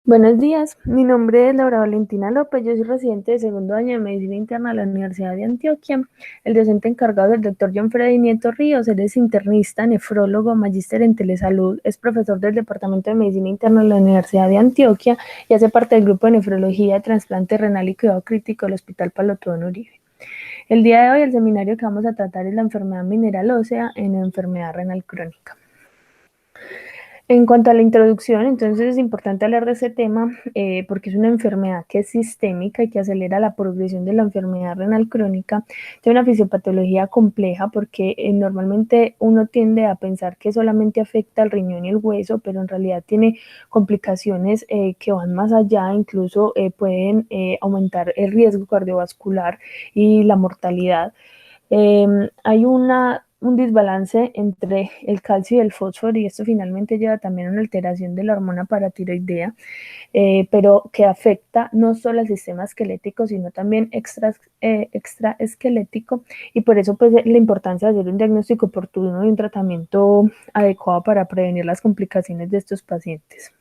Buenos días, mi nombre es Laura Valentina López, yo soy residente de segundo año de Medicina Interna de la Universidad de Antioquia. El docente encargado del doctor John Freddy Nieto Ríos, él es internista, nefrólogo, magíster en telesalud, es profesor del Departamento de Medicina Interna de la Universidad de Antioquia y hace parte del grupo de nefrología, trasplante renal y cuidado crítico del Hospital Palo Tobón Uribe. El día de hoy el seminario que vamos a tratar es la enfermedad mineral ósea en enfermedad renal crónica. En cuanto a la introducción, entonces es importante hablar de ese tema porque es una enfermedad que es sistémica y que acelera la progresión de la enfermedad renal crónica. Tiene una fisiopatología compleja porque normalmente uno tiende a pensar que solamente afecta al riñón y el hueso, pero en realidad tiene complicaciones que van más allá, incluso pueden aumentar el riesgo cardiovascular y la mortalidad. Hay un desbalance entre el calcio y el fósforo y esto finalmente lleva también a una alteración de la hormona paratiroidea, pero que afecta no solo al sistema esquelético, sino también extraesquelético y por eso pues la importancia de hacer un diagnóstico oportuno y un tratamiento adecuado para prevenir las complicaciones de estos pacientes.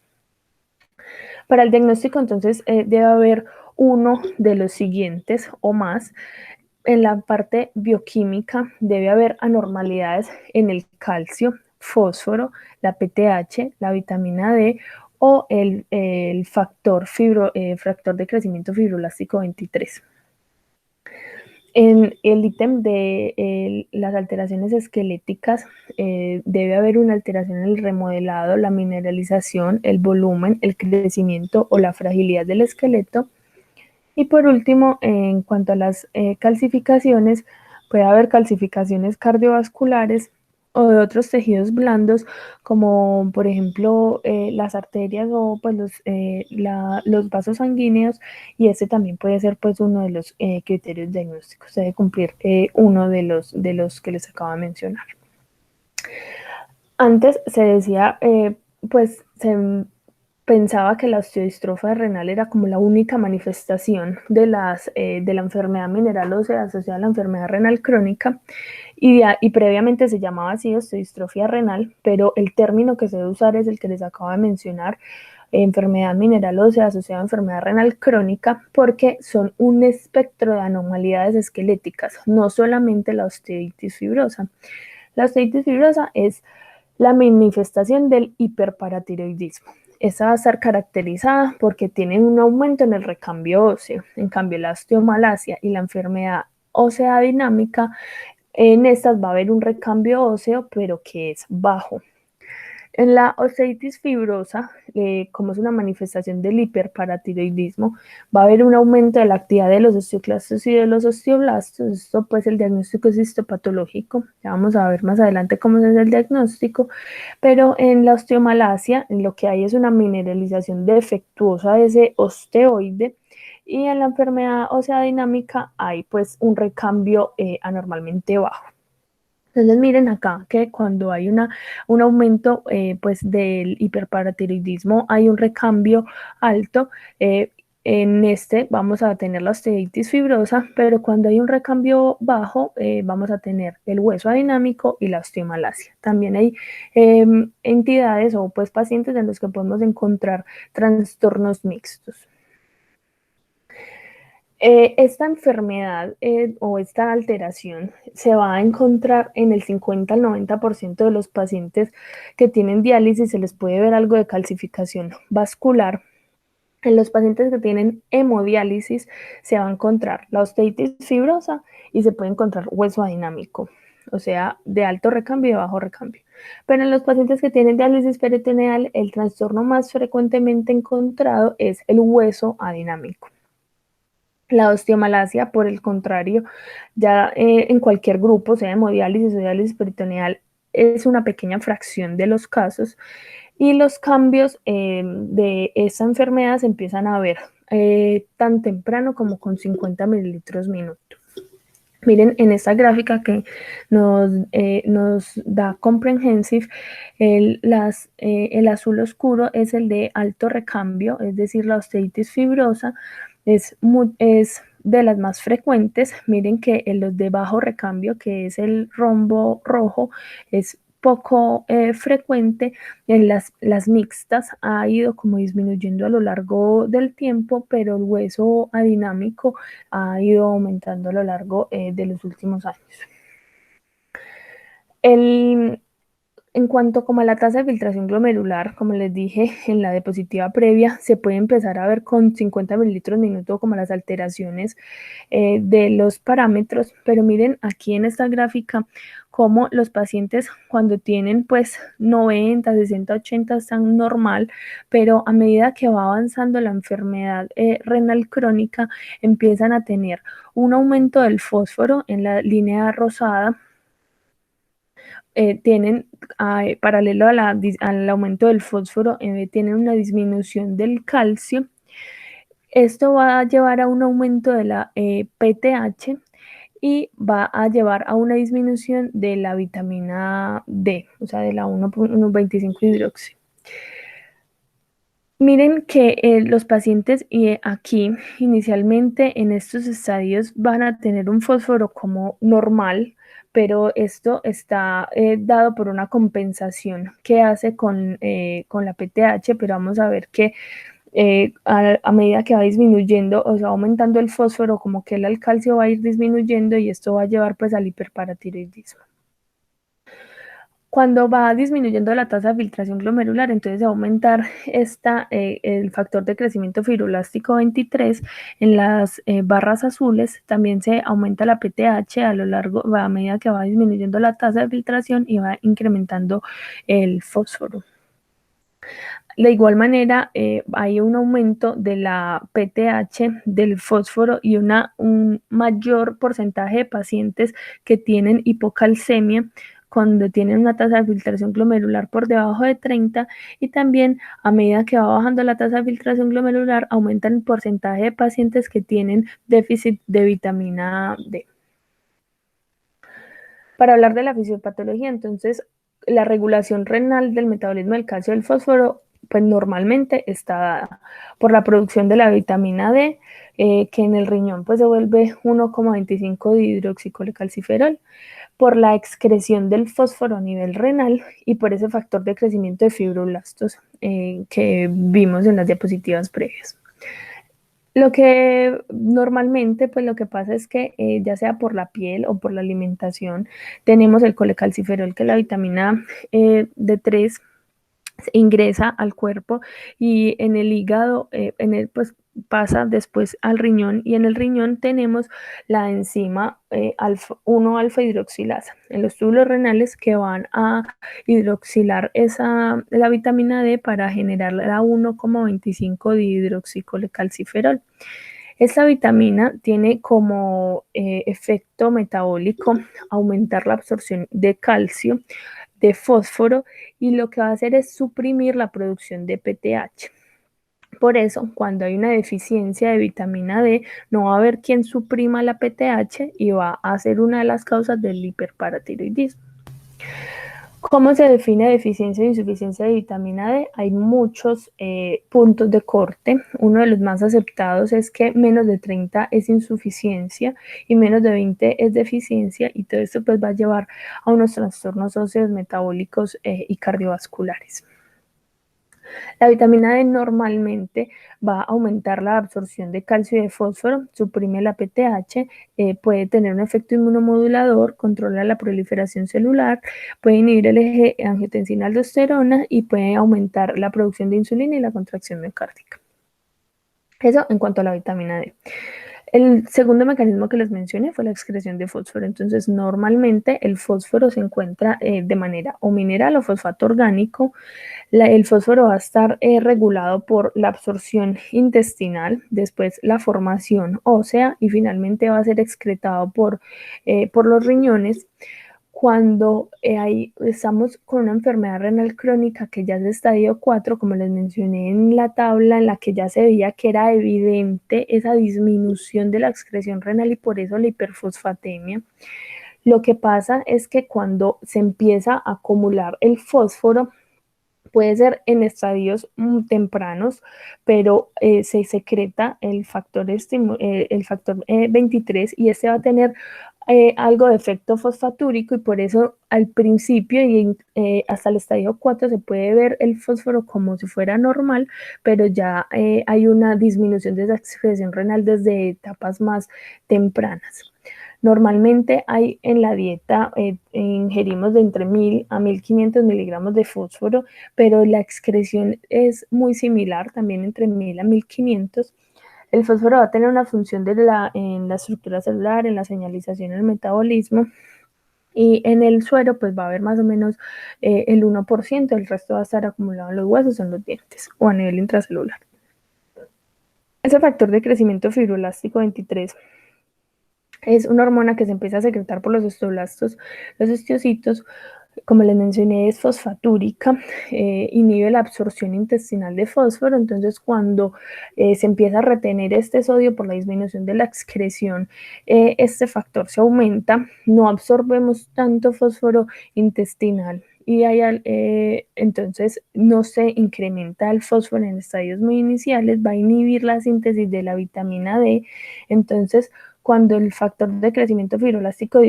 Para el diagnóstico entonces debe haber uno de los siguientes o más. En la parte bioquímica debe haber anormalidades en el calcio, fósforo, la PTH, la vitamina D o el factor de crecimiento fibroelástico 23. En el ítem de las alteraciones esqueléticas debe haber una alteración en el remodelado, la mineralización, el volumen, el crecimiento o la fragilidad del esqueleto. Y por último, en cuanto a las calcificaciones, puede haber calcificaciones cardiovasculares o de otros tejidos blandos, como por ejemplo las arterias o pues los vasos sanguíneos, y este también puede ser pues uno de los criterios diagnósticos. Debe cumplir uno de los que les acabo de mencionar. Antes se decía, pues se pensaba que la osteodistrofia renal era como la única manifestación de la enfermedad mineral ósea asociada a la enfermedad renal crónica y previamente se llamaba así osteodistrofia renal, pero el término que se debe usar es el que les acabo de mencionar, enfermedad mineral ósea asociada a enfermedad renal crónica, porque son un espectro de anomalías esqueléticas, no solamente la osteoitis fibrosa. La osteoitis fibrosa es la manifestación del hiperparatiroidismo. Esta va a estar caracterizada porque tienen un aumento en el recambio óseo. En cambio, la osteomalacia y la enfermedad ósea dinámica, en estas va a haber un recambio óseo, pero que es bajo. En la osteitis fibrosa, como es una manifestación del hiperparatiroidismo, va a haber un aumento de la actividad de los osteoclastos y de los osteoblastos. Esto pues el diagnóstico es histopatológico. Ya vamos a ver más adelante cómo es el diagnóstico. Pero en la osteomalacia, lo que hay es una mineralización defectuosa de ese osteoide. Y en la enfermedad ósea dinámica hay pues un recambio anormalmente bajo. Entonces miren acá que cuando hay un aumento pues del hiperparatiroidismo hay un recambio alto. En este vamos a tener la osteitis fibrosa, pero cuando hay un recambio bajo vamos a tener el hueso adinámico y la osteomalacia. También hay entidades o pues pacientes en los que podemos encontrar trastornos mixtos. Esta enfermedad o esta alteración se va a encontrar en el 50 al 90% de los pacientes que tienen diálisis. Se les puede ver algo de calcificación vascular. En los pacientes que tienen hemodiálisis se va a encontrar la osteitis fibrosa y se puede encontrar hueso adinámico, o sea, de alto recambio y de bajo recambio. Pero en los pacientes que tienen diálisis peritoneal, el trastorno más frecuentemente encontrado es el hueso adinámico. La osteomalacia, por el contrario, ya en cualquier grupo, sea hemodiálisis o diálisis peritoneal, es una pequeña fracción de los casos y los cambios de esta enfermedad se empiezan a ver tan temprano como con 50 mililitros minuto. Miren en esta gráfica que nos da Comprehensive, el azul oscuro es el de alto recambio, es decir, la osteitis fibrosa es de las más frecuentes. Miren que en los de bajo recambio, que es el rombo rojo, es poco frecuente, en las mixtas ha ido como disminuyendo a lo largo del tiempo, pero el hueso adinámico ha ido aumentando a lo largo de los últimos años. En cuanto como a la tasa de filtración glomerular, como les dije en la diapositiva previa, se puede empezar a ver con 50 mililitros minuto como las alteraciones de los parámetros, pero miren aquí en esta gráfica cómo los pacientes cuando tienen pues 90, 60, 80 están normal, pero a medida que va avanzando la enfermedad renal crónica empiezan a tener un aumento del fósforo en la línea rosada. Tienen, paralelo al aumento del fósforo, tienen una disminución del calcio. Esto va a llevar a un aumento de la PTH y va a llevar a una disminución de la vitamina D, o sea, de la 1,25 hidroxi. Miren que los pacientes aquí inicialmente en estos estadios van a tener un fósforo como normal, pero esto está dado por una compensación que hace con la PTH, pero vamos a ver que a medida que va disminuyendo, o sea, aumentando el fósforo, como que el calcio va a ir disminuyendo y esto va a llevar pues al hiperparatiroidismo. Cuando va disminuyendo la tasa de filtración glomerular, entonces va a aumentar el factor de crecimiento fibroelástico 23 en las barras azules. También se aumenta la PTH a lo largo, a medida que va disminuyendo la tasa de filtración y va incrementando el fósforo. De igual manera, hay un aumento de la PTH, del fósforo y un mayor porcentaje de pacientes que tienen hipocalcemia cuando tienen una tasa de filtración glomerular por debajo de 30, y también a medida que va bajando la tasa de filtración glomerular aumenta el porcentaje de pacientes que tienen déficit de vitamina D. Para hablar de la fisiopatología, entonces, la regulación renal del metabolismo del calcio y del fósforo, pues normalmente está dada por la producción de la vitamina D, que en el riñón pues se vuelve 1,25 dihidroxicolecalciferol, por la excreción del fósforo a nivel renal y por ese factor de crecimiento de fibroblastos que vimos en las diapositivas previas. Lo que normalmente, pues lo que pasa es que ya sea por la piel o por la alimentación, tenemos el colecalciferol, que es la vitamina D3, ingresa al cuerpo y en el hígado, pues pasa después al riñón, y en el riñón tenemos la enzima 1-alfa hidroxilasa en los túbulos renales que van a hidroxilar la vitamina D para generar la 1,25 dihidroxicolecalciferol. Esta vitamina tiene como efecto metabólico aumentar la absorción de calcio, de fósforo, y lo que va a hacer es suprimir la producción de PTH. Por eso, cuando hay una deficiencia de vitamina D, no va a haber quien suprima la PTH y va a ser una de las causas del hiperparatiroidismo. ¿Cómo se define deficiencia o insuficiencia de vitamina D? Hay muchos puntos de corte. Uno de los más aceptados es que menos de 30 es insuficiencia y menos de 20 es deficiencia, y todo esto pues va a llevar a unos trastornos óseos, metabólicos y cardiovasculares. La vitamina D normalmente va a aumentar la absorción de calcio y de fósforo, suprime la PTH, puede tener un efecto inmunomodulador, controla la proliferación celular, puede inhibir el eje angiotensina-aldosterona y puede aumentar la producción de insulina y la contracción miocárdica. Eso en cuanto a la vitamina D. El segundo mecanismo que les mencioné fue la excreción de fósforo. Entonces, normalmente el fósforo se encuentra de manera o mineral o fosfato orgánico. El fósforo va a estar regulado por la absorción intestinal, después la formación ósea y finalmente va a ser excretado por los riñones. Cuando estamos con una enfermedad renal crónica que ya es de estadio 4, como les mencioné en la tabla, en la que ya se veía que era evidente esa disminución de la excreción renal y por eso la hiperfosfatemia, lo que pasa es que cuando se empieza a acumular el fósforo, puede ser en estadios tempranos, pero se secreta el factor 23, y este va a tener algo de efecto fosfatúrico y por eso al principio y hasta el estadio 4 se puede ver el fósforo como si fuera normal, pero ya hay una disminución de esa excreción renal desde etapas más tempranas. Normalmente hay en la dieta, ingerimos de entre 1000 a 1500 miligramos de fósforo, pero la excreción es muy similar, también entre 1000 a 1500. El fósforo va a tener una función en la estructura celular, en la señalización, en el metabolismo. Y en el suero, pues va a haber más o menos el 1%, el resto va a estar acumulado en los huesos o en los dientes o a nivel intracelular. Ese factor de crecimiento fibroelástico 23 es una hormona que se empieza a secretar por los osteoblastos, los osteocitos, como les mencioné, es fosfatúrica, inhibe la absorción intestinal de fósforo, entonces cuando se empieza a retener este sodio por la disminución de la excreción, este factor se aumenta, no absorbemos tanto fósforo intestinal y entonces no se incrementa el fósforo en estadios muy iniciales, va a inhibir la síntesis de la vitamina D, entonces cuando el factor de crecimiento fibroelástico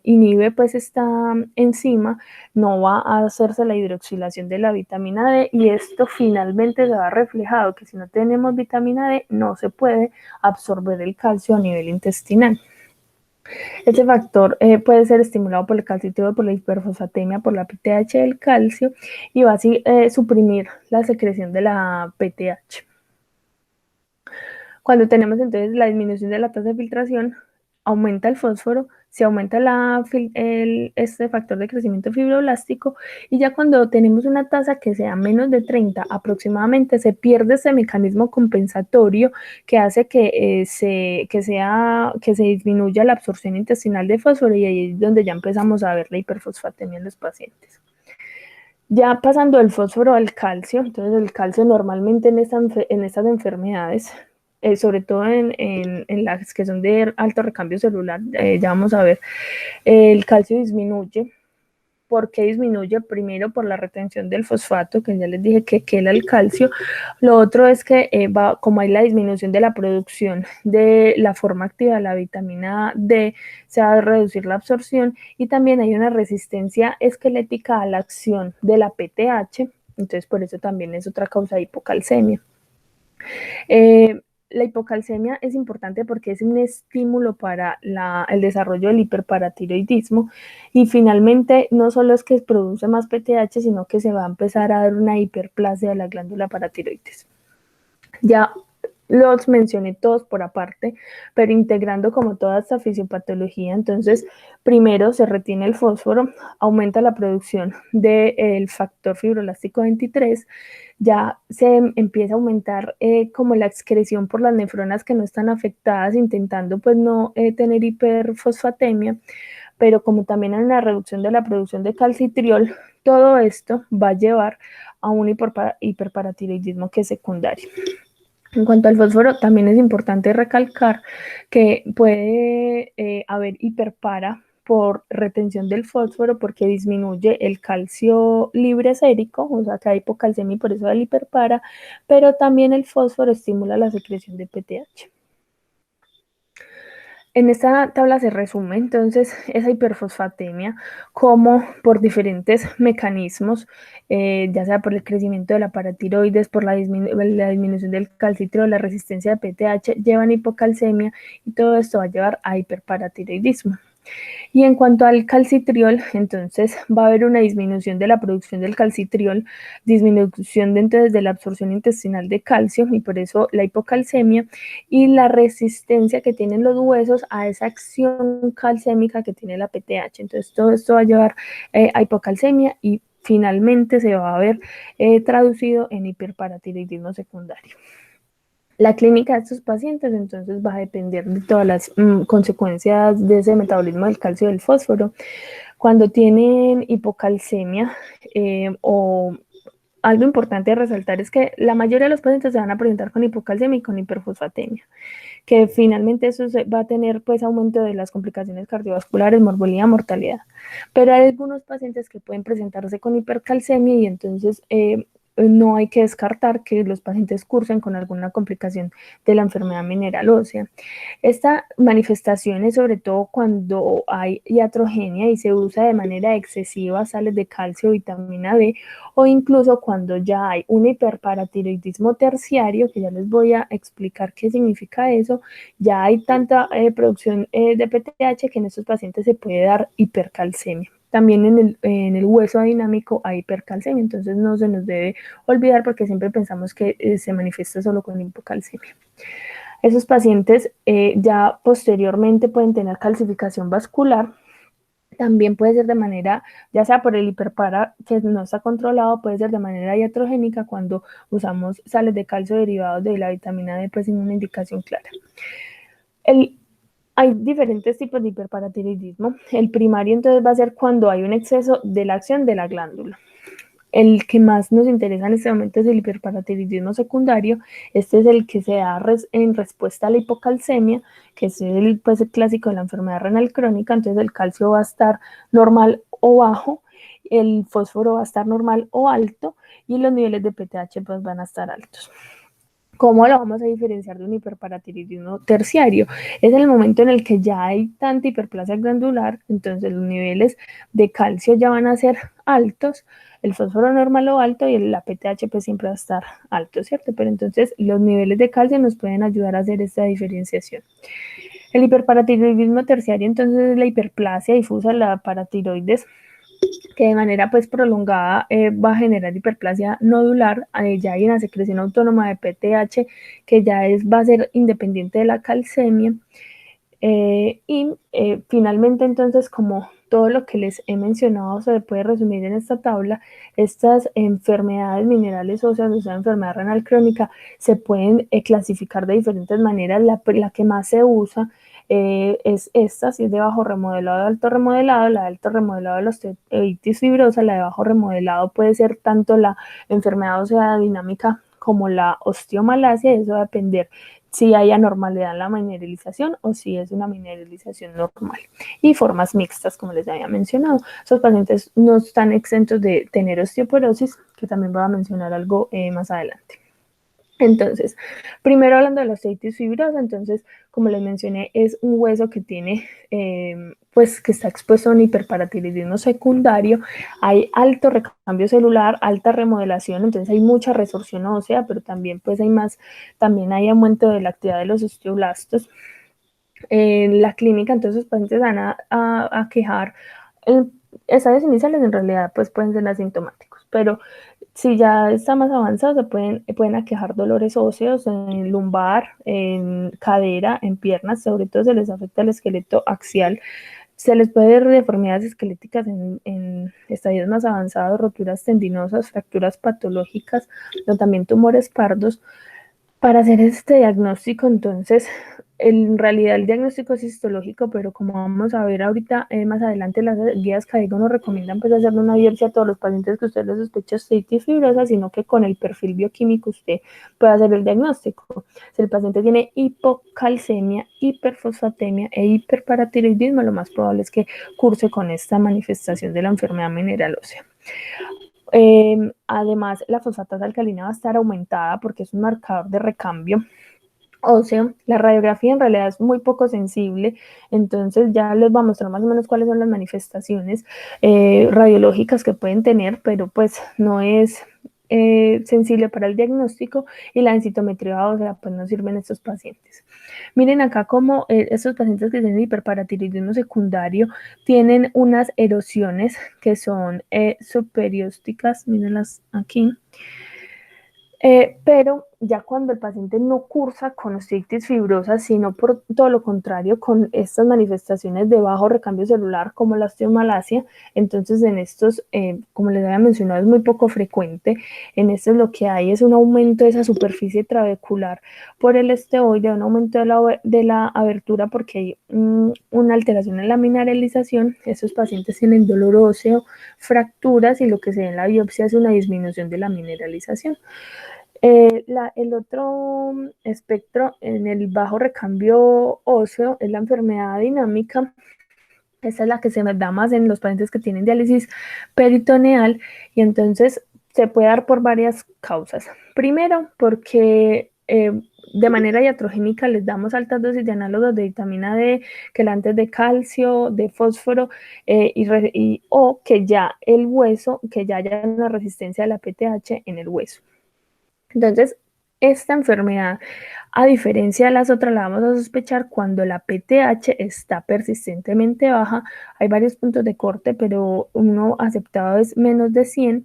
inhibe pues esta enzima, no va a hacerse la hidroxilación de la vitamina D y esto finalmente se va reflejado que si no tenemos vitamina D no se puede absorber el calcio a nivel intestinal. Este factor puede ser estimulado por el calcitriol, por la hiperfosfatemia, por la PTH del calcio y va a suprimir la secreción de la PTH. Cuando tenemos entonces la disminución de la tasa de filtración, aumenta el fósforo, se aumenta este factor de crecimiento fibroblástico y ya cuando tenemos una tasa que sea menos de 30 aproximadamente, se pierde ese mecanismo compensatorio que hace que se disminuya la absorción intestinal de fósforo y ahí es donde ya empezamos a ver la hiperfosfatemia en los pacientes. Ya pasando del fósforo al calcio, entonces el calcio normalmente en estas enfermedades, sobre todo en las que son de alto recambio celular, ya vamos a ver, el calcio disminuye. ¿Por qué disminuye? Primero por la retención del fosfato, que ya les dije que quela el calcio. Lo otro es que como hay la disminución de la producción de la forma activa de la vitamina D, se va a reducir la absorción y también hay una resistencia esquelética a la acción de la PTH, entonces por eso también es otra causa de hipocalcemia. La hipocalcemia es importante porque es un estímulo para el desarrollo del hiperparatiroidismo y finalmente no solo es que produce más PTH, sino que se va a empezar a dar una hiperplasia de la glándula paratiroides. Ya los mencioné todos por aparte, pero integrando como toda esta fisiopatología, entonces primero se retiene el fósforo, aumenta la producción del factor fibroelástico 23, ya se empieza a aumentar como la excreción por las nefronas que no están afectadas, intentando pues no tener hiperfosfatemia, pero como también hay una reducción de la producción de calcitriol, todo esto va a llevar a un hiperparatiroidismo que es secundario. En cuanto al fósforo, también es importante recalcar que puede haber hiperpara por retención del fósforo porque disminuye el calcio libre sérico, o sea que hay hipocalcemia y por eso hay hiperpara, pero también el fósforo estimula la secreción de PTH. En esta tabla se resume entonces esa hiperfosfatemia como por diferentes mecanismos, ya sea por el crecimiento de la paratiroides, por la disminución del calcitriol, la resistencia de PTH, llevan hipocalcemia y todo esto va a llevar a hiperparatiroidismo. Y en cuanto al calcitriol, entonces va a haber una disminución de la producción del calcitriol, disminución entonces de la absorción intestinal de calcio y por eso la hipocalcemia y la resistencia que tienen los huesos a esa acción calcémica que tiene la PTH. Entonces todo esto va a llevar a hipocalcemia y finalmente se va a ver traducido en hiperparatiroidismo secundario. La clínica de estos pacientes entonces va a depender de todas las consecuencias de ese metabolismo del calcio y del fósforo. Cuando tienen hipocalcemia o algo importante a resaltar es que la mayoría de los pacientes se van a presentar con hipocalcemia y con hiperfosfatemia, que finalmente eso va a tener pues aumento de las complicaciones cardiovasculares, morbilidad, mortalidad. Pero hay algunos pacientes que pueden presentarse con hipercalcemia y entonces no hay que descartar que los pacientes cursen con alguna complicación de la enfermedad mineral ósea. Esta manifestación es sobre todo cuando hay iatrogenia y se usa de manera excesiva sales de calcio, vitamina D, o incluso cuando ya hay un hiperparatiroidismo terciario, que ya les voy a explicar qué significa eso. Ya hay tanta producción de PTH que en estos pacientes se puede dar hipercalcemia. También en el hueso dinámico hay hipercalcemia, entonces no se nos debe olvidar porque siempre pensamos que se manifiesta solo con hipocalcemia. Esos pacientes ya posteriormente pueden tener calcificación vascular. También puede ser de manera, ya sea por el hiperpara que no está controlado, puede ser de manera iatrogénica cuando usamos sales de calcio derivados de la vitamina D, pues sin una indicación clara. Hay diferentes tipos de hiperparatiroidismo. El primario entonces va a ser cuando hay un exceso de la acción de la glándula. El que más nos interesa en este momento es el hiperparatiroidismo secundario. Este es el que se da en respuesta a la hipocalcemia, que es el clásico de la enfermedad renal crónica. Entonces el calcio va a estar normal o bajo, el fósforo va a estar normal o alto y los niveles de PTH pues van a estar altos. ¿Cómo lo vamos a diferenciar de un hiperparatiroidismo terciario? Es el momento en el que ya hay tanta hiperplasia glandular, entonces los niveles de calcio ya van a ser altos, el fósforo normal o alto y la PTH pues siempre va a estar alto, ¿cierto? Pero entonces los niveles de calcio nos pueden ayudar a hacer esta diferenciación. El hiperparatiroidismo terciario entonces es la hiperplasia difusa de la paratiroides, que de manera pues prolongada va a generar hiperplasia nodular. Ya hay una secreción autónoma de PTH que ya va a ser independiente de la calcemia. Finalmente entonces, como todo lo que les he mencionado se puede resumir en esta tabla, estas enfermedades minerales óseas, o sea, enfermedad renal crónica, se pueden clasificar de diferentes maneras. La que más se usa es esta, si es de bajo remodelado, de alto remodelado. La de alto remodelado de la osteoitis fibrosa. La de bajo remodelado puede ser tanto la enfermedad ósea dinámica como la osteomalacia, y eso va a depender si hay anormalidad en la mineralización o si es una mineralización normal. Y formas mixtas, como les había mencionado. Esos pacientes no están exentos de tener osteoporosis, que también voy a mencionar algo más adelante. Entonces, primero hablando de la osteoitis fibrosa, entonces, como les mencioné, es un hueso que tiene, pues, que está expuesto a un hiperparatiroidismo secundario. Hay alto recambio celular, alta remodelación, entonces hay mucha resorción ósea, pero también, pues, también hay aumento de la actividad de los osteoblastos. En la clínica, entonces, los pacientes van a quejar. Estadios iniciales en realidad, pues, pueden ser asintomáticos, pero si ya está más avanzado, pueden aquejar dolores óseos en lumbar, en cadera, en piernas, sobre todo se les afecta el esqueleto axial. Se les puede ver deformidades esqueléticas en estadios más avanzados, roturas tendinosas, fracturas patológicas, pero también tumores pardos. Para hacer este diagnóstico, entonces, en realidad el diagnóstico es histológico, pero como vamos a ver ahorita más adelante, las guías CAIGO nos recomiendan pues hacerle una biopsia a todos los pacientes que usted les sospecha osteoitis fibrosa, sino que con el perfil bioquímico usted puede hacer el diagnóstico. Si el paciente tiene hipocalcemia, hiperfosfatemia e hiperparatiroidismo, lo más probable es que curse con esta manifestación de la enfermedad mineral ósea. Además, la fosfatasa alcalina va a estar aumentada porque es un marcador de recambio óseo. La radiografía en realidad es muy poco sensible, entonces ya les voy a mostrar más o menos cuáles son las manifestaciones radiológicas que pueden tener, pero pues no es sensible para el diagnóstico, y la densitometría ósea pues no sirve en estos pacientes. Miren acá cómo estos pacientes que tienen hiperparatiroidismo secundario tienen unas erosiones que son subperiósticas, mírenlas aquí. Pero ya cuando el paciente no cursa con osteoitis fibrosa, sino por todo lo contrario, con estas manifestaciones de bajo recambio celular como la osteomalacia, entonces en estos, como les había mencionado, es muy poco frecuente. En estos lo que hay es un aumento de esa superficie trabecular por el esteoide, un aumento de la abertura porque hay una alteración en la mineralización. Esos pacientes tienen dolor óseo, fracturas, y lo que se ve en la biopsia es una disminución de la mineralización. El otro espectro en el bajo recambio óseo es la enfermedad dinámica. Esta es la que se da más en los pacientes que tienen diálisis peritoneal, y entonces se puede dar por varias causas. Primero, porque de manera iatrogénica les damos altas dosis de análogos de vitamina D, quelantes de calcio, de fósforo, o que ya el hueso, que ya haya una resistencia a la PTH en el hueso. Entonces, esta enfermedad, a diferencia de las otras, la vamos a sospechar cuando la PTH está persistentemente baja. Hay varios puntos de corte, pero uno aceptado es menos de 100.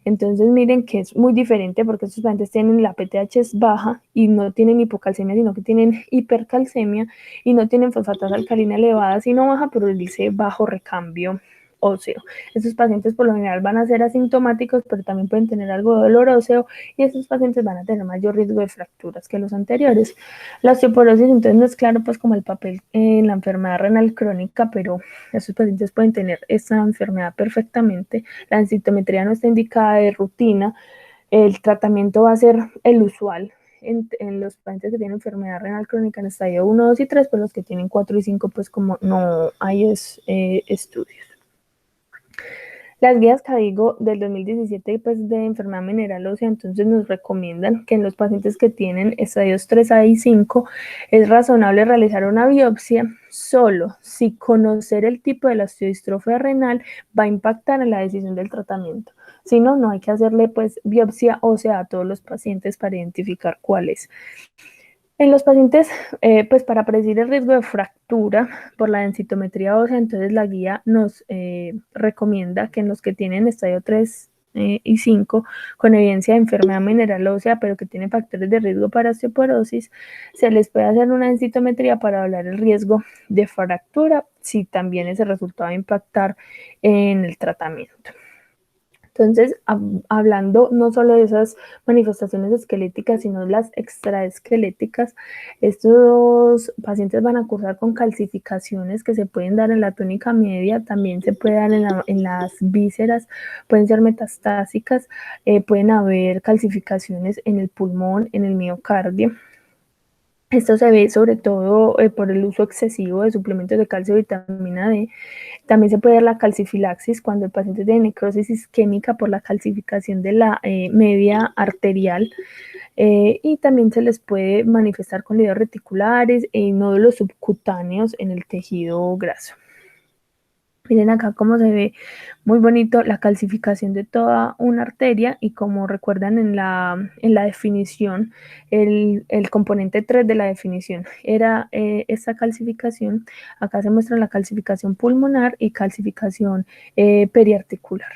Entonces, miren que es muy diferente porque estos pacientes tienen la PTH es baja y no tienen hipocalcemia, sino que tienen hipercalcemia y no tienen fosfatasa alcalina elevada, sino baja, pero dice bajo recambio óseo. Estos pacientes por lo general van a ser asintomáticos, pero también pueden tener algo de dolor óseo y estos pacientes van a tener mayor riesgo de fracturas que los anteriores. La osteoporosis entonces no es claro pues como el papel en la enfermedad renal crónica, pero estos pacientes pueden tener esta enfermedad perfectamente. La densitometría no está indicada de rutina. El tratamiento va a ser el usual en los pacientes que tienen enfermedad renal crónica en estadio 1, 2 y 3, pero los que tienen 4 y 5 pues como no hay estudios. Las guías CADIGO del 2017 pues, de enfermedad mineral ósea entonces nos recomiendan que en los pacientes que tienen estadios 3A y 5 es razonable realizar una biopsia solo si conocer el tipo de la osteodistrofia renal va a impactar en la decisión del tratamiento. Si no, no hay que hacerle pues biopsia ósea a todos los pacientes para identificar cuál es. En los pacientes, pues para predecir el riesgo de fractura por la densitometría ósea, entonces la guía nos recomienda que en los que tienen estadio 3 y 5 con evidencia de enfermedad mineral ósea, pero que tienen factores de riesgo para osteoporosis, se les puede hacer una densitometría para hablar el riesgo de fractura, si también ese resultado va a impactar en el tratamiento. Entonces, hablando no solo de esas manifestaciones esqueléticas, sino las extraesqueléticas, estos pacientes van a cursar con calcificaciones que se pueden dar en la túnica media, también se puede dar en las vísceras, pueden ser metastásicas, pueden haber calcificaciones en el pulmón, en el miocardio. Esto se ve sobre todo por el uso excesivo de suplementos de calcio y vitamina D. También se puede dar la calcifilaxis cuando el paciente tiene necrosis isquémica por la calcificación de la media arterial. Y también se les puede manifestar con líderes reticulares y nódulos subcutáneos en el tejido graso. Miren acá cómo se ve muy bonito la calcificación de toda una arteria y como recuerdan en la definición, el componente 3 de la definición era esta calcificación. Acá se muestra la calcificación pulmonar y calcificación periarticular.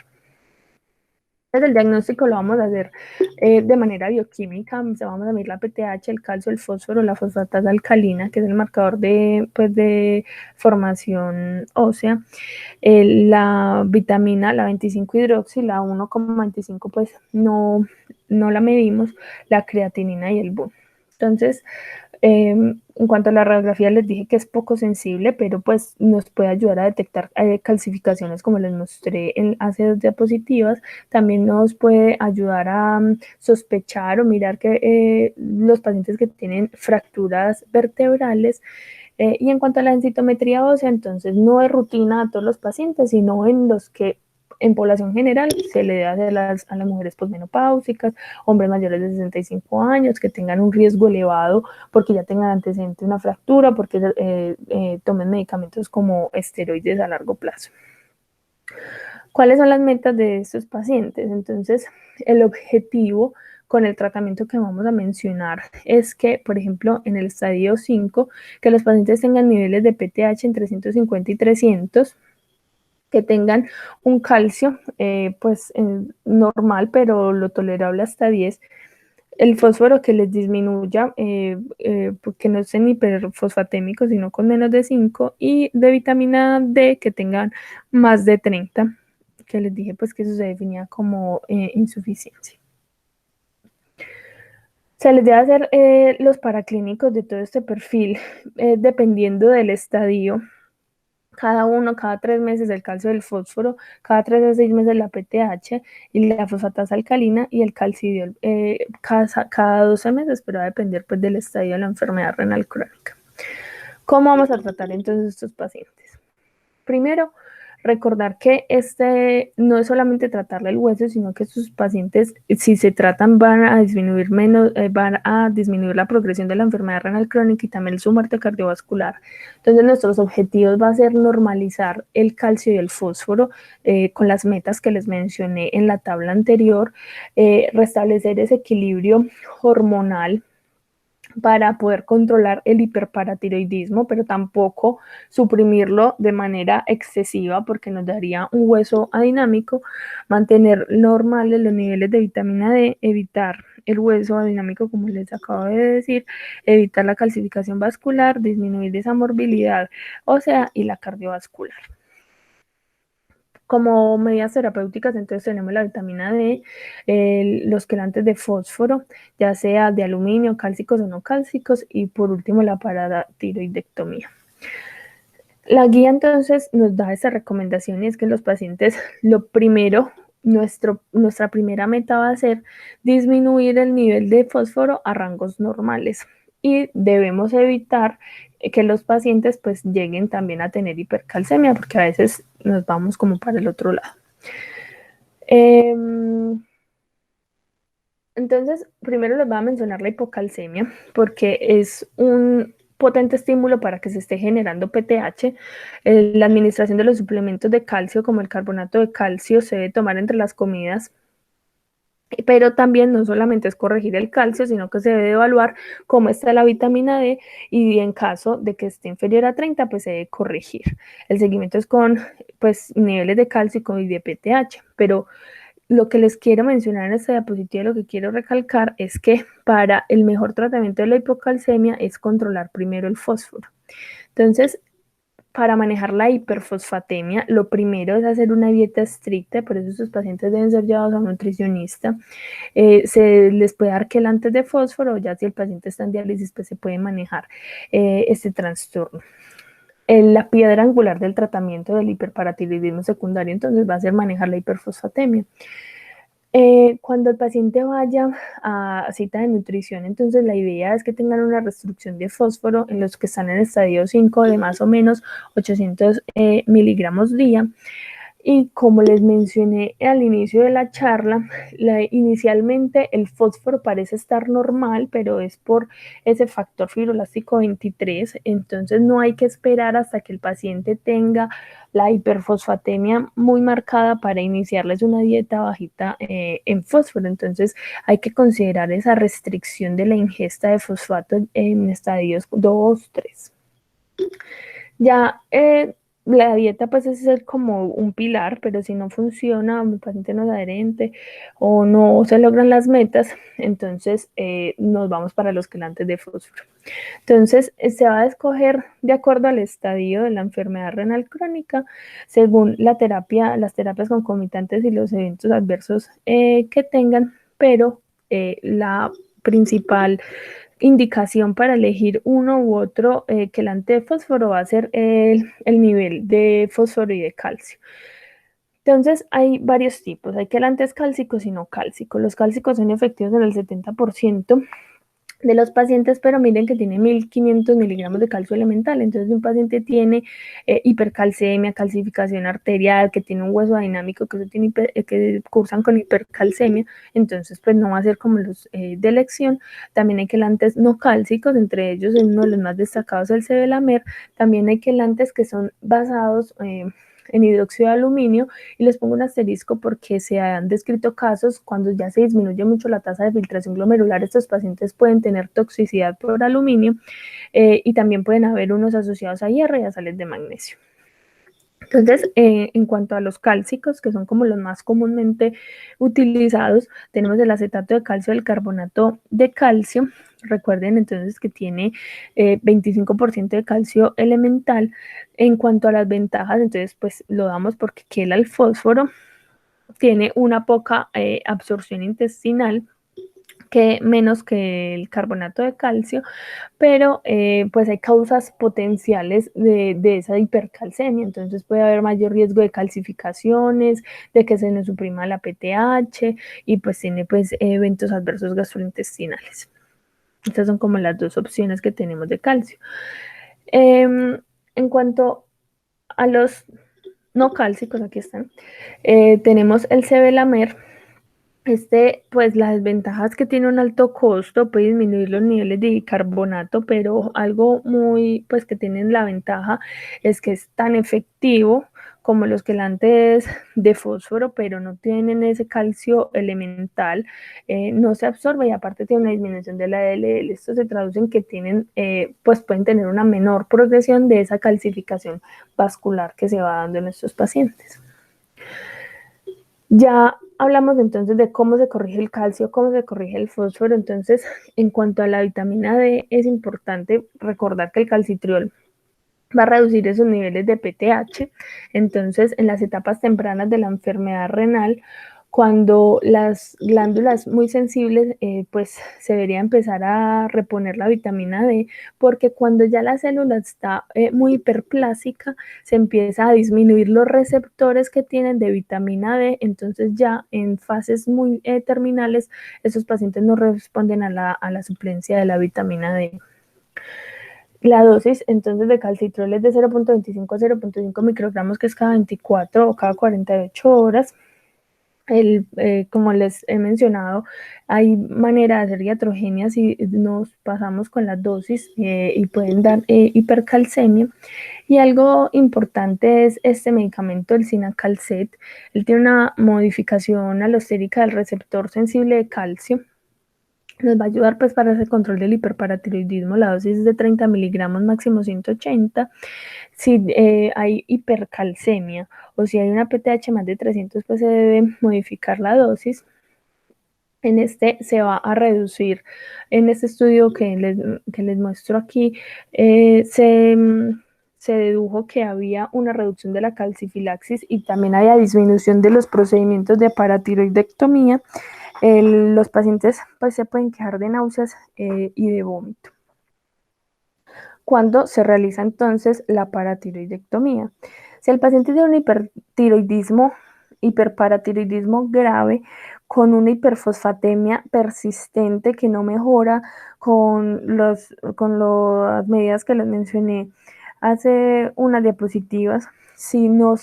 El diagnóstico lo vamos a hacer de manera bioquímica, vamos a medir la PTH, el calcio, el fósforo, la fosfatasa alcalina, que es el marcador de formación ósea, la vitamina, la 25 hidroxi, la 1,25 pues no la medimos, la creatinina y el BUN. Entonces, en cuanto a la radiografía les dije que es poco sensible, pero pues nos puede ayudar a detectar calcificaciones como les mostré hace 2 diapositivas. También nos puede ayudar a sospechar o mirar que los pacientes que tienen fracturas vertebrales. Y en cuanto a la densitometría ósea, entonces no es rutina a todos los pacientes, sino en los que en población general se le debe hacer a las mujeres posmenopáusicas, hombres mayores de 65 años que tengan un riesgo elevado porque ya tengan antecedente una fractura, porque tomen medicamentos como esteroides a largo plazo. ¿Cuáles son las metas de estos pacientes? Entonces, el objetivo con el tratamiento que vamos a mencionar es que, por ejemplo, en el estadio 5, que los pacientes tengan niveles de PTH entre 150 y 300, que tengan un calcio pues normal, pero lo tolerable hasta 10, el fósforo que les disminuya, porque no estén hiperfosfatémicos, sino con menos de 5, y de vitamina D que tengan más de 30, que les dije pues que eso se definía como insuficiencia. Se les debe hacer los paraclínicos de todo este perfil, dependiendo del estadio. Cada 3 meses el calcio del fósforo, cada 3 a 6 meses la PTH y la fosfatasa alcalina y el calcidiol cada 12 meses, pero va a depender pues del estadio de la enfermedad renal crónica. ¿Cómo vamos a tratar entonces estos pacientes? Primero, Recordar que este no es solamente tratarle el hueso, sino que sus pacientes, si se tratan, van a disminuir menos, van a disminuir la progresión de la enfermedad renal crónica y también su muerte cardiovascular. Entonces, nuestros objetivos va a ser normalizar el calcio y el fósforo con las metas que les mencioné en la tabla anterior, restablecer ese equilibrio hormonal para poder controlar el hiperparatiroidismo, pero tampoco suprimirlo de manera excesiva porque nos daría un hueso adinámico, mantener normales los niveles de vitamina D, evitar el hueso adinámico, como les acabo de decir, evitar la calcificación vascular, disminuir esa morbilidad ósea y la cardiovascular. Como medidas terapéuticas, entonces tenemos la vitamina D, los quelantes de fósforo, ya sea de aluminio, cálcicos o no cálcicos, y por último la paratiroidectomía. La guía entonces nos da esa recomendación y es que los pacientes, lo primero, nuestra primera meta va a ser disminuir el nivel de fósforo a rangos normales y debemos evitar que los pacientes pues lleguen también a tener hipercalcemia porque a veces nos vamos como para el otro lado. Entonces, primero les voy a mencionar la hipocalcemia porque es un potente estímulo para que se esté generando PTH. La administración de los suplementos de calcio, como el carbonato de calcio, se debe tomar entre las comidas, pero también no solamente es corregir el calcio, sino que se debe evaluar cómo está la vitamina D y en caso de que esté inferior a 30, pues se debe corregir. El seguimiento es con pues, niveles de calcio y de PTH, pero lo que les quiero mencionar en esta diapositiva, lo que quiero recalcar es que para el mejor tratamiento de la hipocalcemia es controlar primero el fósforo. Entonces, para manejar la hiperfosfatemia, lo primero es hacer una dieta estricta, por eso sus pacientes deben ser llevados a un nutricionista. Se les puede dar quelantes de fósforo, ya si el paciente está en diálisis, pues se puede manejar este trastorno. La piedra angular del tratamiento del hiperparatiroidismo secundario, entonces va a ser manejar la hiperfosfatemia. Cuando el paciente vaya a cita de nutrición, entonces la idea es que tengan una restricción de fósforo en los que están en estadio 5 de más o menos 800 miligramos día. Y como les mencioné al inicio de la charla, inicialmente el fósforo parece estar normal, pero es por ese factor fibroelástico 23, entonces no hay que esperar hasta que el paciente tenga la hiperfosfatemia muy marcada para iniciarles una dieta bajita en fósforo, entonces hay que considerar esa restricción de la ingesta de fosfato en estadios 2, 3. Ya la dieta pues es ser como un pilar, pero si no funciona, el paciente no es adherente o no se logran las metas, entonces nos vamos para los quelantes de fósforo. Entonces se va a escoger de acuerdo al estadio de la enfermedad renal crónica, según la terapia, las terapias concomitantes y los eventos adversos que tengan, pero la principal indicación para elegir uno u otro quelante de fósforo va a ser el nivel de fósforo y de calcio. Entonces hay varios tipos, hay quelantes cálcicos y no cálcicos. Los cálcicos son efectivos en el 70% de los pacientes, pero miren que tiene 1500 miligramos de calcio elemental. Entonces, si un paciente tiene hipercalcemia, calcificación arterial, que tiene un hueso dinámico, que cursan con hipercalcemia, entonces pues no va a ser como los de elección. También hay quelantes no cálcicos, entre ellos uno de los más destacados el sevelamer. También hay quelantes que son basados en hidróxido de aluminio, y les pongo un asterisco porque se han descrito casos cuando ya se disminuye mucho la tasa de filtración glomerular, estos pacientes pueden tener toxicidad por aluminio y también pueden haber unos asociados a hierro y a sales de magnesio. Entonces, en cuanto a los cálcicos, que son como los más comúnmente utilizados, tenemos el acetato de calcio, el carbonato de calcio. Recuerden entonces que tiene 25% de calcio elemental. En cuanto a las ventajas, entonces pues lo damos porque quela el fósforo, tiene una poca absorción intestinal, que menos que el carbonato de calcio, pero pues hay causas potenciales de esa hipercalcemia, entonces puede haber mayor riesgo de calcificaciones, de que se nos suprima la PTH y pues tiene pues eventos adversos gastrointestinales. Estas son como las dos opciones que tenemos de calcio. En cuanto a los no cálcicos, aquí están. Tenemos el Sevelamer. Pues las desventajas que tiene un alto costo puede disminuir los niveles de bicarbonato, pero algo muy, pues que tienen la ventaja es que es tan efectivo como los quelantes de fósforo, pero no tienen ese calcio elemental, no se absorbe y aparte tiene una disminución de la DLL. Esto se traduce en que tienen, pues pueden tener una menor progresión de esa calcificación vascular que se va dando en estos pacientes. Ya hablamos entonces de cómo se corrige el calcio, cómo se corrige el fósforo. Entonces, en cuanto a la vitamina D, es importante recordar que el calcitriol va a reducir esos niveles de PTH. Entonces, en las etapas tempranas de la enfermedad renal, cuando las glándulas muy sensibles, pues se debería empezar a reponer la vitamina D, porque cuando ya la célula está muy hiperplásica, se empieza a disminuir los receptores que tienen de vitamina D. Entonces ya en fases muy terminales, esos pacientes no responden a la suplencia de la vitamina D. La dosis entonces de calcitrol es de 0.25 a 0.5 microgramos, que es cada 24 o cada 48 horas. Como les he mencionado, hay manera de hacer iatrogenia si nos pasamos con las dosis y pueden dar hipercalcemia. Y algo importante es este medicamento, el Sinacalcet. Él tiene una modificación alostérica del receptor sensible de calcio. Nos va a ayudar pues para ese control del hiperparatiroidismo. La dosis es de 30 miligramos, máximo 180. Si hay hipercalcemia o si hay una PTH más de 300, pues se debe modificar la dosis. En este se va a reducir, en este estudio que les muestro aquí, se dedujo que había una reducción de la calcifilaxis y también había disminución de los procedimientos de paratiroidectomía. Los pacientes pues se pueden quejar de náuseas y de vómito. Cuando se realiza entonces la paratiroidectomía, si el paciente tiene un hipertiroidismo, hiperparatiroidismo grave, con una hiperfosfatemia persistente que no mejora con las medidas que les mencioné hace unas diapositivas, si no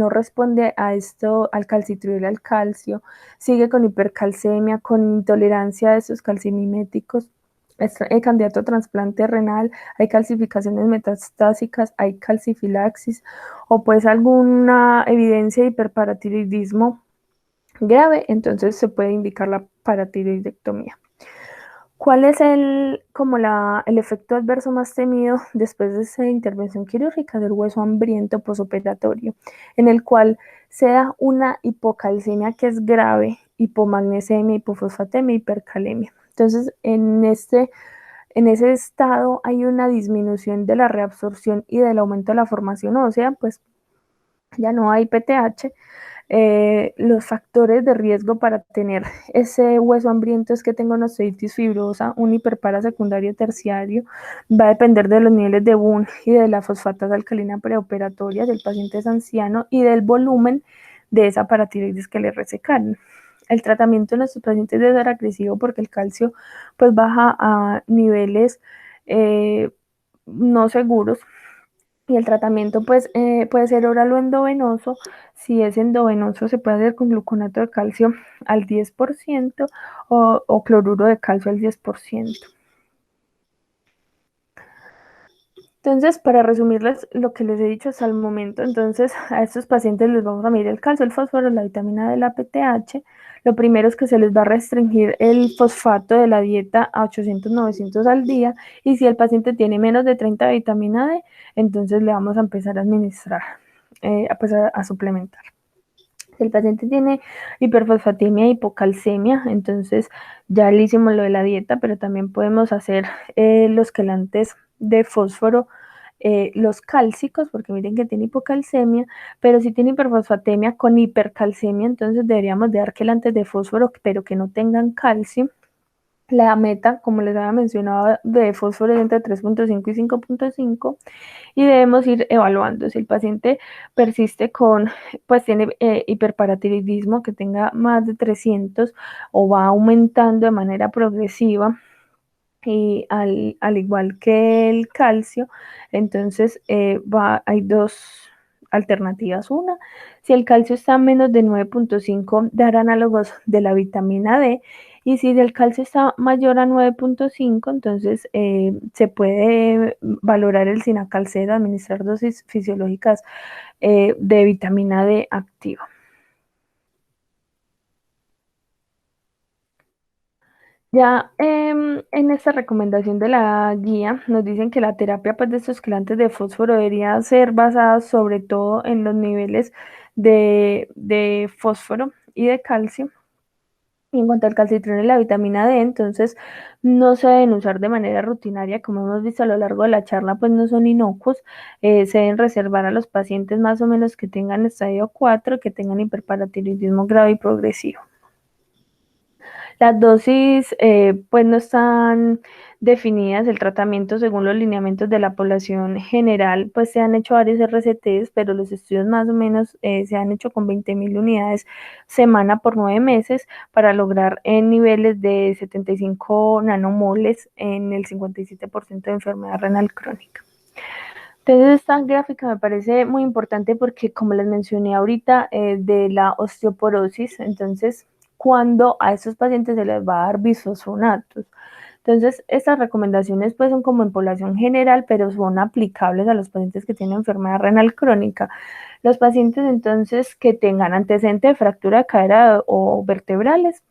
responde a esto, al calcitriol, al calcio, sigue con hipercalcemia, con intolerancia a esos calcimiméticos, es candidato a trasplante renal, hay calcificaciones metastásicas, hay calcifilaxis o pues alguna evidencia de hiperparatiroidismo grave, entonces se puede indicar la paratiroidectomía. ¿Cuál es el efecto adverso más temido después de esa intervención quirúrgica del hueso hambriento posoperatorio, en el cual se da una hipocalcemia que es grave, hipomagnesemia, hipofosfatemia, hipercalemia? Entonces, en ese estado hay una disminución de la reabsorción y del aumento de la formación ósea, pues ya no hay PTH. Los factores de riesgo para tener ese hueso hambriento es que tenga una osteoitis fibrosa, un hiperpara secundario terciario, va a depender de los niveles de BUN y de la fosfatasa alcalina preoperatoria, del paciente es anciano y del volumen de esa paratiroides que le resecaron. El tratamiento en nuestros pacientes debe ser agresivo porque el calcio pues baja a niveles no seguros. Y el tratamiento pues puede ser oral o endovenoso. Si es endovenoso se puede hacer con gluconato de calcio al 10% o cloruro de calcio al 10%. Entonces, para resumirles lo que les he dicho hasta el momento, entonces a estos pacientes les vamos a medir el calcio, el fósforo, la vitamina D, la PTH. Lo primero es que se les va a restringir el fosfato de la dieta a 800-900 al día, y si el paciente tiene menos de 30 de vitamina D, entonces le vamos a empezar a administrar, a suplementar. Si el paciente tiene hiperfosfatemia, hipocalcemia, entonces ya le hicimos lo de la dieta, pero también podemos hacer los quelantes de fósforo, los cálcicos, porque miren que tiene hipocalcemia, pero si tiene hiperfosfatemia con hipercalcemia, entonces deberíamos de dar quelantes de fósforo, pero que no tengan calcio. La meta, como les había mencionado, de fósforo es entre 3.5 y 5.5, y debemos ir evaluando. Si el paciente persiste pues tiene hiperparatiroidismo que tenga más de 300 o va aumentando de manera progresiva, y al igual que el calcio, entonces hay alternativas. Una, si el calcio está a menos de 9.5, dar análogos de la vitamina D. Y si el calcio está mayor a 9.5, entonces se puede valorar el Cinacalcet, administrar dosis fisiológicas de vitamina D activa. Ya en esta recomendación de la guía nos dicen que la terapia pues, de estos quelantes de fósforo debería ser basada sobre todo en los niveles de fósforo y de calcio. Y en cuanto al calcitrón y la vitamina D, entonces no se deben usar de manera rutinaria, como hemos visto a lo largo de la charla, pues no son inocuos, se deben reservar a los pacientes más o menos que tengan estadio 4, que tengan hiperparatiroidismo grave y progresivo. Las dosis pues no están definidas, el tratamiento según los lineamientos de la población general, pues se han hecho varios RCTs, pero los estudios más o menos se han hecho con 20.000 unidades semana por 9 meses para lograr en niveles de 75 nanomoles en el 57% de enfermedad renal crónica. Entonces esta gráfica me parece muy importante porque como les mencioné ahorita de la osteoporosis, entonces cuando a estos pacientes se les va a dar bisfosfonatos. Entonces estas recomendaciones pues son como en población general, pero son aplicables a los pacientes que tienen enfermedad renal crónica. Los pacientes entonces que tengan antecedente de fractura de cadera o vertebrales,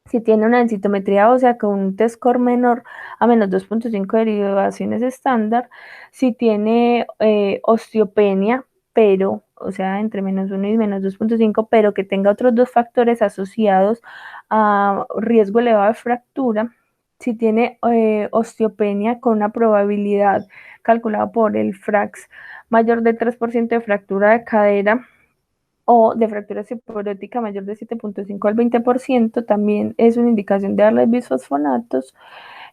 si tiene una densitometría ósea con un T-score menor a menos 2.5 derivaciones estándar, si tiene osteopenia, pero, o sea, entre menos 1 y menos 2.5, pero que tenga otros dos factores asociados a riesgo elevado de fractura, si tiene osteopenia con una probabilidad calculada por el FRAX mayor de 3% de fractura de cadera, o de fractura osteoporótica mayor de 7.5 al 20%, también es una indicación de darles bisfosfonatos.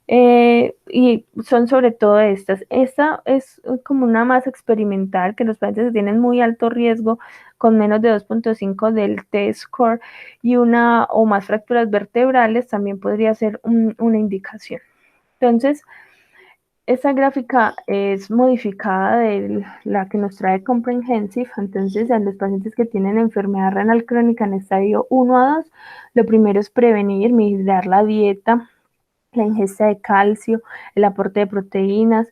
Y son sobre todo estas. Esta es como una más experimental, que los pacientes que tienen muy alto riesgo con menos de 2.5 del T-score y una o más fracturas vertebrales también podría ser una indicación. Entonces, esta gráfica es modificada de la que nos trae Comprehensive. Entonces, en los pacientes que tienen enfermedad renal crónica en estadio 1 a 2, lo primero es prevenir, mejorar la dieta, la ingesta de calcio, el aporte de proteínas.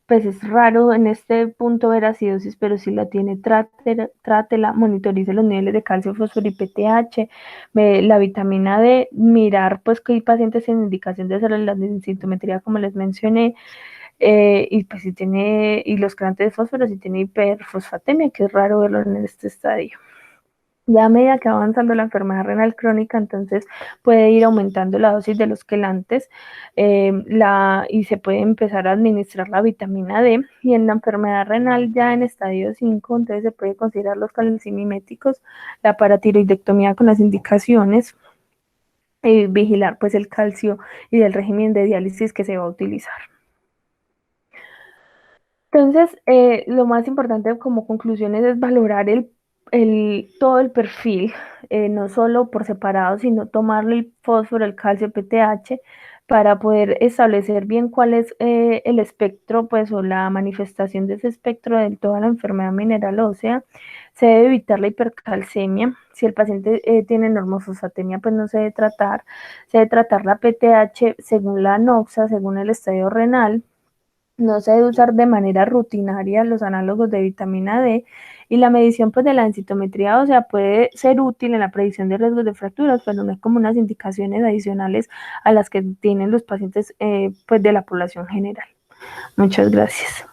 Pues es raro en este punto ver acidosis, pero si la tiene, trátela, monitorice los niveles de calcio, fósforo y PTH, la vitamina D, mirar pues que hay pacientes sin indicación de hacer la densitometría como les mencioné, y pues si tiene, y los quelantes de fósforo, si tiene hiperfosfatemia, que es raro verlo en este estadio. Ya a medida que va avanzando la enfermedad renal crónica, entonces puede ir aumentando la dosis de los quelantes y se puede empezar a administrar la vitamina D. Y en la enfermedad renal ya en estadio 5, entonces se puede considerar los calcimiméticos, la paratiroidectomía con las indicaciones, y vigilar pues el calcio y del régimen de diálisis que se va a utilizar. Entonces, lo más importante como conclusiones es valorar todo el perfil, no solo por separado, sino tomarle el fósforo, el calcio, PTH, para poder establecer bien cuál es el espectro, pues, o la manifestación de ese espectro de toda la enfermedad mineral ósea. Se debe evitar la hipercalcemia. Si el paciente tiene normofosfatemia, pues no se debe tratar. Se debe tratar la PTH según la ANOXA, según el estadio renal. No se debe usar de manera rutinaria los análogos de vitamina D, y la medición pues, de la densitometría ósea puede ser útil en la predicción de riesgos de fracturas, pero no es como unas indicaciones adicionales a las que tienen los pacientes pues, de la población general. Muchas gracias.